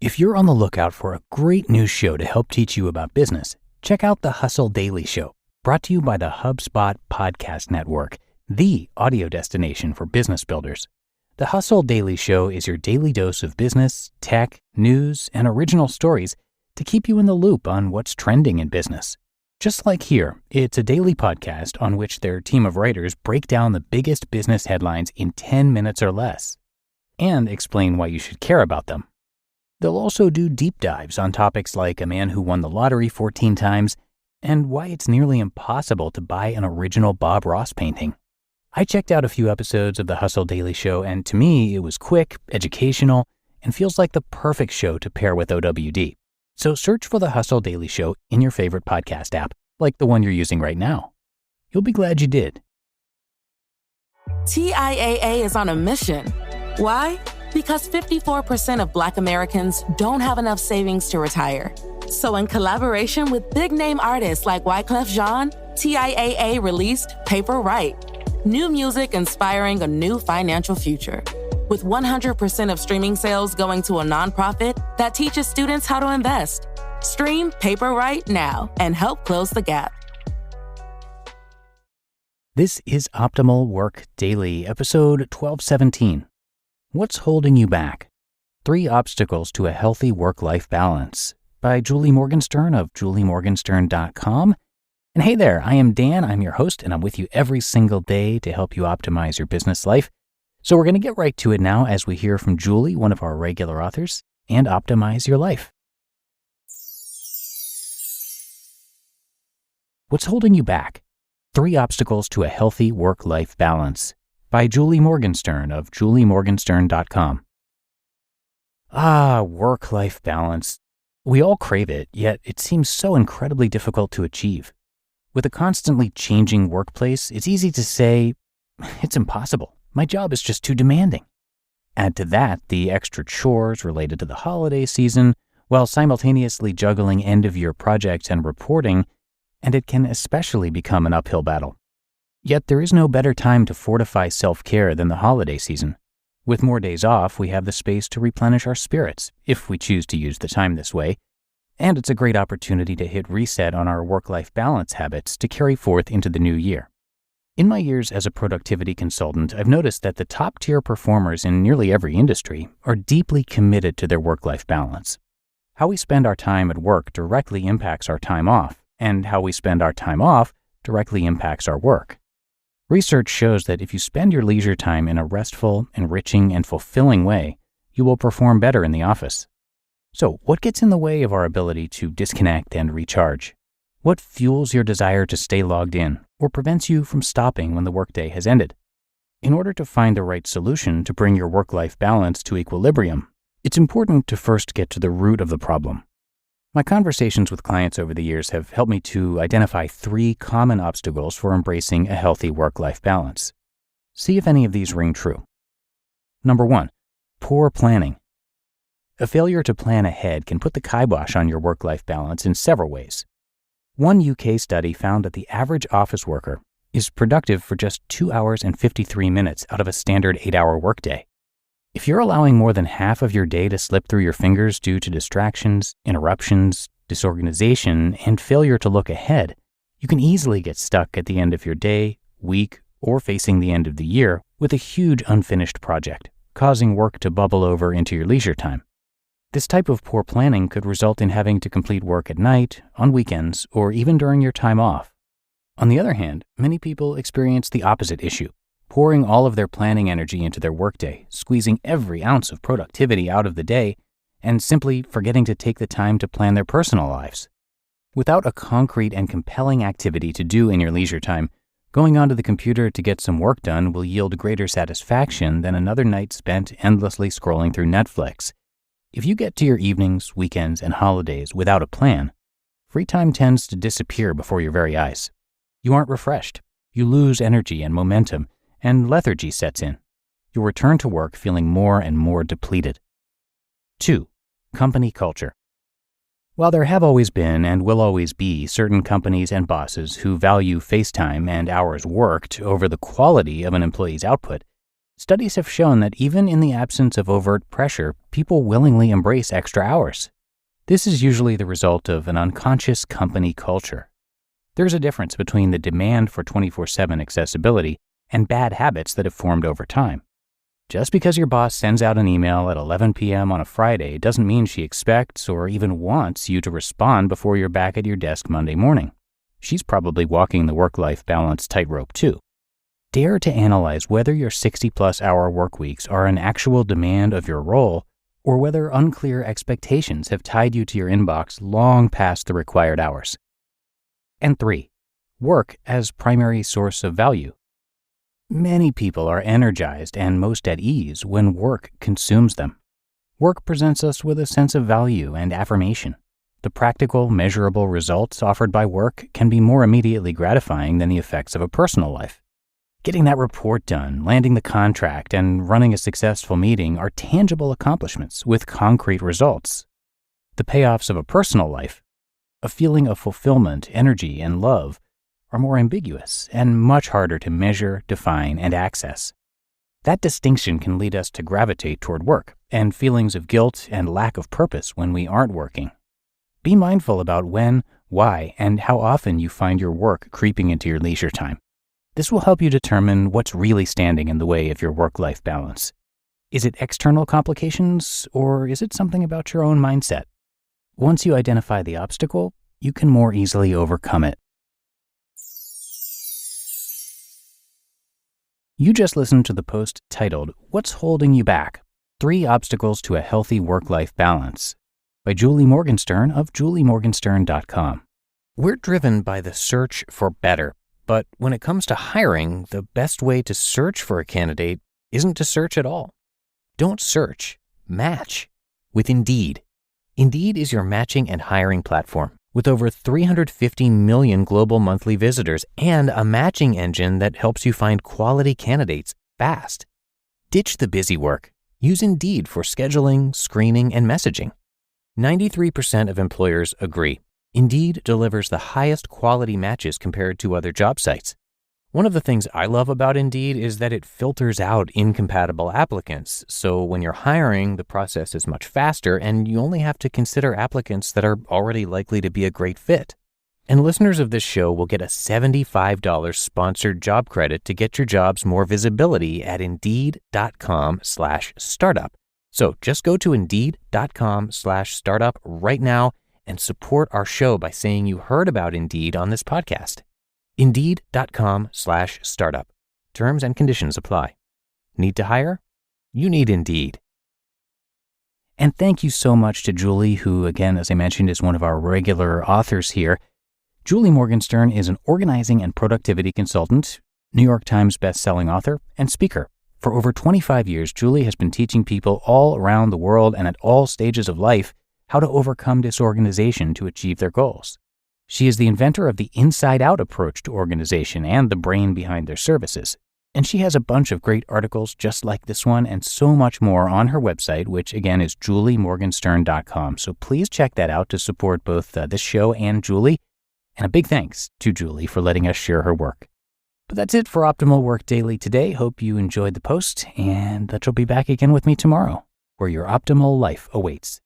If you're on the lookout for a great new show to help teach you about business, check out the Hustle Daily Show, brought to you by the HubSpot Podcast Network, the audio destination for business builders. The Hustle Daily Show is your daily dose of business, tech, news, and original stories to keep you in the loop on what's trending in business. Just like here, it's a daily podcast on which their team of writers break down the biggest business headlines in 10 minutes or less and explain why you should care about them. They'll also do deep dives on topics like a man who won the lottery 14 times and why it's nearly impossible to buy an original Bob Ross painting. I checked out a few episodes of the Hustle Daily Show, and to me, it was quick, educational, and feels like the perfect show to pair with OWD. So search for the Hustle Daily Show in your favorite podcast app, like the one you're using right now. You'll be glad you did. TIAA is on a mission. Why? Because 54% of Black Americans don't have enough savings to retire. So in collaboration with big-name artists like Wyclef Jean, TIAA released Paper Right, new music inspiring a new financial future. With 100% of streaming sales going to a nonprofit that teaches students how to invest. Stream Paper Right now and help close the gap. This is Optimal Work Daily, episode 1217. What's Holding You Back? 3 Obstacles to a Healthy Work-Life Balance by Julie Morgenstern of juliemorgenstern.com. And hey there, I am Dan. I'm your host, and I'm with you every single day to help you optimize your business life. So we're going to get right to it now as we hear from Julie, one of our regular authors, and optimize your life. What's Holding You Back? 3 Obstacles to a Healthy Work-Life Balance by Julie Morgenstern of juliemorgenstern.com. Work-life balance. We all crave it, yet it seems so incredibly difficult to achieve. With a constantly changing workplace, it's easy to say, it's impossible. My job is just too demanding. Add to that the extra chores related to the holiday season, while simultaneously juggling end-of-year projects and reporting, and it can especially become an uphill battle. Yet there is no better time to fortify self-care than the holiday season. With more days off, we have the space to replenish our spirits, if we choose to use the time this way, and it's a great opportunity to hit reset on our work-life balance habits to carry forth into the new year. In my years as a productivity consultant, I've noticed that the top-tier performers in nearly every industry are deeply committed to their work-life balance. How we spend our time at work directly impacts our time off, and how we spend our time off directly impacts our work. Research shows that if you spend your leisure time in a restful, enriching, and fulfilling way, you will perform better in the office. So, what gets in the way of our ability to disconnect and recharge? What fuels your desire to stay logged in, or prevents you from stopping when the workday has ended? In order to find the right solution to bring your work-life balance to equilibrium, it's important to first get to the root of the problem. My conversations with clients over the years have helped me to identify 3 common obstacles for embracing a healthy work-life balance. See if any of these ring true. Number 1, poor planning. A failure to plan ahead can put the kibosh on your work-life balance in several ways. One UK study found that the average office worker is productive for just 2 hours and 53 minutes out of a standard 8-hour workday. If you're allowing more than half of your day to slip through your fingers due to distractions, interruptions, disorganization, and failure to look ahead, you can easily get stuck at the end of your day, week, or facing the end of the year with a huge unfinished project, causing work to bubble over into your leisure time. This type of poor planning could result in having to complete work at night, on weekends, or even during your time off. On the other hand, many people experience the opposite issue, pouring all of their planning energy into their workday, squeezing every ounce of productivity out of the day, and simply forgetting to take the time to plan their personal lives. Without a concrete and compelling activity to do in your leisure time, going onto the computer to get some work done will yield greater satisfaction than another night spent endlessly scrolling through Netflix. If you get to your evenings, weekends, and holidays without a plan, free time tends to disappear before your very eyes. You aren't refreshed. You lose energy and momentum, and lethargy sets in. You'll return to work feeling more and more depleted. 2, company culture. While there have always been and will always be certain companies and bosses who value face time and hours worked over the quality of an employee's output, Studies have shown that even in the absence of overt pressure, people willingly embrace extra hours. This is usually the result of an unconscious company culture. There's a difference between the demand for 24/7 accessibility and bad habits that have formed over time. Just because your boss sends out an email at 11 p.m. on a Friday doesn't mean she expects or even wants you to respond before you're back at your desk Monday morning. She's probably walking the work-life balance tightrope too. Dare to analyze whether your 60-plus hour work weeks are an actual demand of your role or whether unclear expectations have tied you to your inbox long past the required hours. And 3, work as primary source of value. Many people are energized and most at ease when work consumes them. Work presents us with a sense of value and affirmation. The practical, measurable results offered by work can be more immediately gratifying than the effects of a personal life. Getting that report done, landing the contract, and running a successful meeting are tangible accomplishments with concrete results. The payoffs of a personal life, a feeling of fulfillment, energy, and love, are more ambiguous and much harder to measure, define, and access. That distinction can lead us to gravitate toward work and feelings of guilt and lack of purpose when we aren't working. Be mindful about when, why, and how often you find your work creeping into your leisure time. This will help you determine what's really standing in the way of your work-life balance. Is it external complications, or is it something about your own mindset? Once you identify the obstacle, you can more easily overcome it. You just listened to the post titled, "What's Holding You Back? 3 Obstacles to a Healthy Work-Life Balance" by Julie Morgenstern of juliemorgenstern.com. We're driven by the search for better. But when it comes to hiring, the best way to search for a candidate isn't to search at all. Don't search, match with Indeed. Indeed is your matching and hiring platform with over 350 million global monthly visitors and a matching engine that helps you find quality candidates fast. Ditch the busy work. Use Indeed for scheduling, screening, and messaging. 93% of employers agree. Indeed delivers the highest quality matches compared to other job sites. One of the things I love about Indeed is that it filters out incompatible applicants, so when you're hiring, the process is much faster and you only have to consider applicants that are already likely to be a great fit. And listeners of this show will get a $75 sponsored job credit to get your jobs more visibility at Indeed.com/startup. So just go to Indeed.com/startup right now and support our show by saying you heard about Indeed on this podcast. Indeed.com/startup. Terms and conditions apply. Need to hire? You need Indeed. And thank you so much to Julie, who, again, as I mentioned, is one of our regular authors here. Julie Morgenstern is an organizing and productivity consultant, New York Times best-selling author, and speaker. For over 25 years, Julie has been teaching people all around the world and at all stages of life how to overcome disorganization to achieve their goals. She is the inventor of the inside-out approach to organization and the brain behind their services. And she has a bunch of great articles just like this one and so much more on her website, which again is juliemorgenstern.com. So please check that out to support both this show and Julie. And a big thanks to Julie for letting us share her work. But that's it for Optimal Work Daily today. Hope you enjoyed the post and that you'll be back again with me tomorrow, where your optimal life awaits.